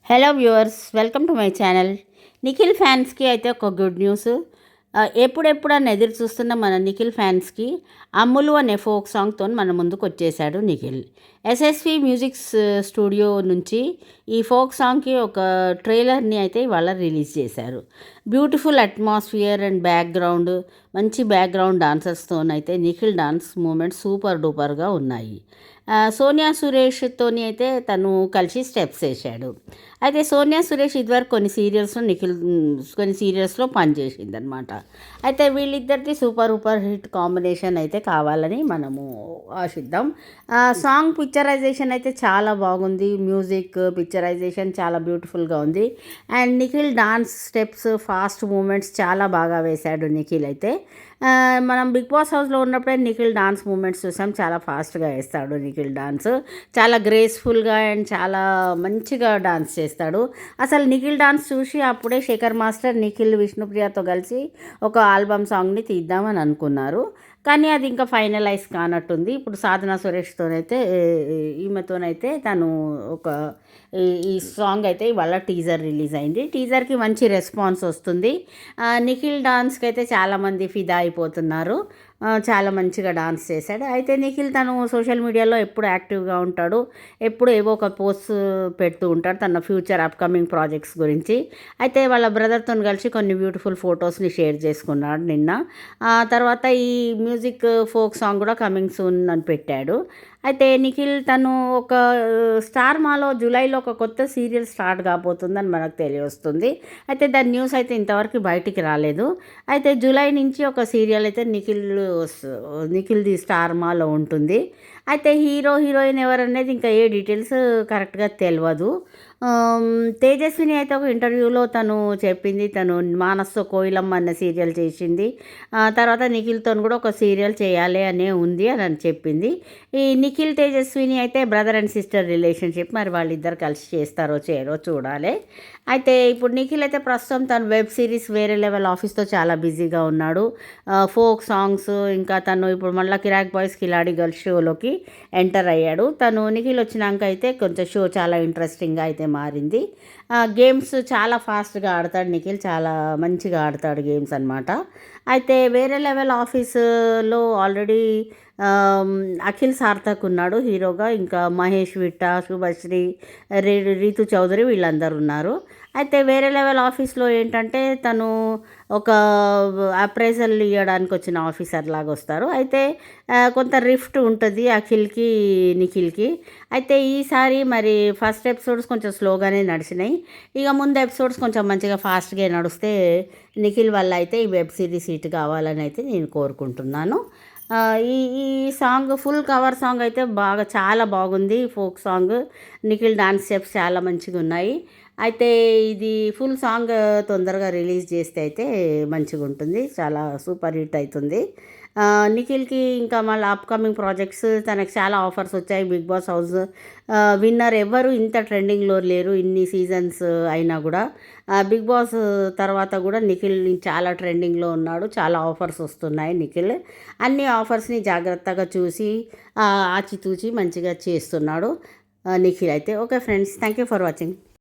Hello viewers, welcome to my channel. Nikhil ఫ్యాన్స్కి అయితే ఒక గుడ్ న్యూస్. ఎప్పుడెప్పుడని ఎదురు చూస్తున్న మన నిఖిల్ ఫ్యాన్స్కి అమ్ములు అనే ఫోక్ సాంగ్తో మన ముందుకు వచ్చేసాడు నిఖిల్. ఎస్ఎస్వి మ్యూజిక్స్ స్టూడియో నుంచి ఈ ఫోక్ సాంగ్కి ఒక ట్రైలర్ని అయితే ఇవాళ రిలీజ్ చేశారు. బ్యూటిఫుల్ అట్మాస్ఫియర్ అండ్ బ్యాక్గ్రౌండ్, మంచి బ్యాక్గ్రౌండ్ డాన్సర్స్తోనైతే నిఖిల్ డాన్స్ మూమెంట్స్ సూపర్ డూపర్గా ఉన్నాయి. సోనియా సురేష్తోని అయితే తను కలిసి స్టెప్స్ వేశాడు. అయితే సోనియా సురేష్ ఇదివరకు కొన్ని సీరియల్స్లో పనిచేసిందనమాట. అయితే వీళ్ళిద్దరిది సూపర్ హిట్ కాంబినేషన్ అయితే కావాలని మనము ఆశిద్దాం. సాంగ్ పిక్చరైజేషన్ అయితే చాలా బాగుంది. మ్యూజిక్ పిక్చరైజేషన్ చాలా బ్యూటిఫుల్గా ఉంది. And Nikhil dance steps, fast moments చాలా బాగా వేశాడు నిఖిల్ అయితే. మనం బిగ్ బాస్ హౌస్లో ఉన్నప్పుడే నిఖిల్ డాన్స్ మూమెంట్స్ చూసాం. చాలా ఫాస్ట్గా వేస్తాడు నిఖిల్ డాన్స్, చాలా గ్రేస్ఫుల్గా అండ్ చాలా మంచిగా డాన్స్ చేస్తాడు. అసలు నిఖిల్ డాన్స్ చూసి అప్పుడే శేఖర్ మాస్టర్ నిఖిల్, విష్ణుప్రియతో కలిసి ఒక ఆల్బమ్ సాంగ్ని తీద్దామని అనుకున్నారు. కానీ అది ఇంకా ఫైనలైజ్ కానట్టుంది. ఇప్పుడు సాధనా సురేష్తోనైతే, ఈమెతోనైతే తను ఒక ఈ సాంగ్ అయితే ఇవాళ టీజర్ రిలీజ్ అయింది. టీజర్కి మంచి రెస్పాన్స్ వస్తుంది. నిఖిల్ డాన్స్కి అయితే చాలామంది ఫిదా అయిపోతున్నారు. చాలా మంచిగా డాన్స్ చేశాడు. అయితే నిఖిల్ తను సోషల్ మీడియాలో ఎప్పుడు యాక్టివ్గా ఉంటాడు, ఎప్పుడు ఏవో ఒక పోస్ట్ పెడుతూ ఉంటాడు తన ఫ్యూచర్ అప్కమింగ్ ప్రాజెక్ట్స్ గురించి. అయితే వాళ్ళ బ్రదర్తో కలిసి కొన్ని బ్యూటిఫుల్ ఫొటోస్ని షేర్ చేసుకున్నాడు నిన్న. తర్వాత ఈ మ్యూజిక్ ఫోక్ సాంగ్ కూడా కమింగ్ సూన్ అని పెట్టాడు. అయితే నిఖిల్ తను ఒక స్టార్ మాలో జూలైలో ఒక కొత్త సీరియల్ స్టార్ట్ కాబోతుందని మనకు తెలియవస్తుంది. అయితే దాని న్యూస్ అయితే ఇంతవరకు బయటికి రాలేదు. అయితే జూలై నుంచి ఒక సీరియల్ అయితే నిఖిల్ది స్టార్ మాలో ఉంటుంది. అయితే హీరోయిన్ ఎవరనేది ఇంకా ఏ డీటెయిల్స్ కరెక్ట్గా తెలియదు. తేజస్విని అయితే ఒక ఇంటర్వ్యూలో తను చెప్పింది, తను మానస్తో కోయిలమ్మ అన్న సీరియల్ చేసింది. తర్వాత నిఖిల్తో కూడా ఒక సీరియల్ చేయాలి అనే ఉంది అని చెప్పింది. ఈ నిఖిల్ తేజస్విని అయితే బ్రదర్ అండ్ సిస్టర్ రిలేషన్షిప్. మరి వాళ్ళిద్దరు కలిసి చేస్తారో చేయరో చూడాలి. అయితే ఇప్పుడు నిఖిల్ అయితే ప్రస్తుతం తను వెబ్ సిరీస్ వేరే లెవెల్ ఆఫీస్తో చాలా బిజీగా ఉన్నాడు. ఫోక్ సాంగ్స్, ఇంకా తను ఇప్పుడు మళ్ళీ కిరాక్ బాయ్స్ కిలాడి గర్ల్స్ షోలోకి ఎంటర్ అయ్యాడు. తను నిఖిల్ వచ్చినాక అయితే కొంచెం షో చాలా ఇంట్రెస్టింగ్గా అయితే మారింది. గేమ్స్ చాలా ఫాస్ట్గా ఆడతాడు నిఖిల్, చాలా మంచిగా ఆడతాడు గేమ్స్ అనమాట. అయితే వేరే లెవెల్ ఆఫీసులో ఆల్రెడీ అఖిల్ సార్థక్ ఉన్నాడు హీరోగా. ఇంకా మహేష్ విట్ట, శుభశ్రీ, రీతు చౌదరి వీళ్ళందరూ ఉన్నారు. అయితే వేరే లెవెల్ ఆఫీస్లో ఏంటంటే తను ఒక అప్రైజల్ ఇవ్వడానికి వచ్చిన ఆఫీసర్ లాగా వస్తారు. అయితే కొంత రిఫ్ట్ ఉంటుంది అఖిల్కి నిఖిల్కి. అయితే ఈసారి మరి ఫస్ట్ ఎపిసోడ్స్ కొంచెం స్లోగానే నడిచినాయి. ఇక ముందు ఎపిసోడ్స్ కొంచెం మంచిగా ఫాస్ట్గా నడిస్తే నిఖిల్ వల్ల అయితే ఈ వెబ్ సిరీస్ హిట్ కావాలని అయితే నేను కోరుకుంటున్నాను. ఈ ఈ సాంగ్ ఫుల్ కవర్ సాంగ్ అయితే చాలా బాగుంది. Folk song, Nikhil dance steps చాలా మంచిగా ఉన్నాయి. అయితే ఇది ఫుల్ సాంగ్ తొందరగా రిలీజ్ చేస్తే అయితే మంచిగా ఉంటుంది, చాలా సూపర్ హిట్ అవుతుంది. నిఖిల్కి ఇంకా మళ్ళీ అప్కమింగ్ ప్రాజెక్ట్స్, తనకు చాలా ఆఫర్స్ వచ్చాయి. బిగ్ బాస్ హౌస్ విన్నర్ ఎవరు ఇంత ట్రెండింగ్లో లేరు ఇన్ని సీజన్స్ అయినా కూడా. బిగ్ బాస్ తర్వాత కూడా నిఖిల్ చాలా ట్రెండింగ్లో ఉన్నాడు. చాలా ఆఫర్స్ వస్తున్నాయి నిఖిల్. అన్ని ఆఫర్స్ని జాగ్రత్తగా చూసి ఆచితూచి మంచిగా చేస్తున్నాడు నిఖిల్ అయితే. Okay friends, thank you for watching.